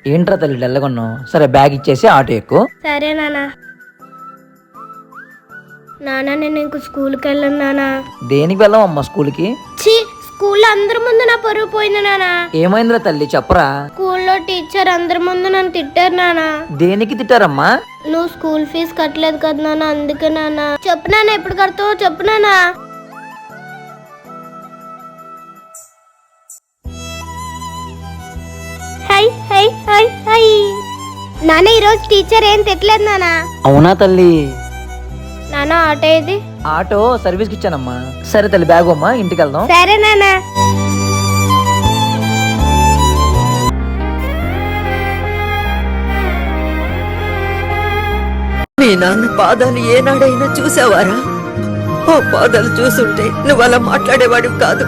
ఏంట్రా తల్లి డెల్లగొన్నావు? సరే బ్యాగ్ ఇచ్చేసి ఆటో ఎక్కు. సరే నాన్న. నాన్న నేను ఇంక స్కూల్కి వెళ్ళను నాన్న. దేనికి వెళ్ళాం అమ్మా స్కూల్కి? ఛీ, స్కూల్లో అందరి ముందు నా పరువు పోయింది నాన్న. ఏమైందిరా తల్లి చెప్పరా? స్కూల్లో టీచర్ అందరి ముందు నన్ను తిట్టారు నాన్న. దేనికి తిట్టారమ్మా? నువ్వు స్కూల్ ఫీజు కట్టలేదు కదా నాన్న, అందుకే నాన్న. చెప్పు నాన్న, ఎప్పుడు కడతావు చెప్పు నాన్న. High high high high. నాన్న ఈరోజు టీచర్ ఏం తిట్టలేదు నాన్న. అవునా తల్లి? నాన్న ఆటో ఇది. ఆటో సర్వీస్కి ఇచ్చానమ్మా. సరే తల్లి బ్యాగ్ అమ్మా, ఇంటికి వెళ్దాం. సరే నాన్న. మీ నాన్న పాదాలు ఏనాడైనా చూసావారా? ఆ పాదాలు చూసుంటే నువ్వు అలా మాట్లాడేవాడివి కాదు.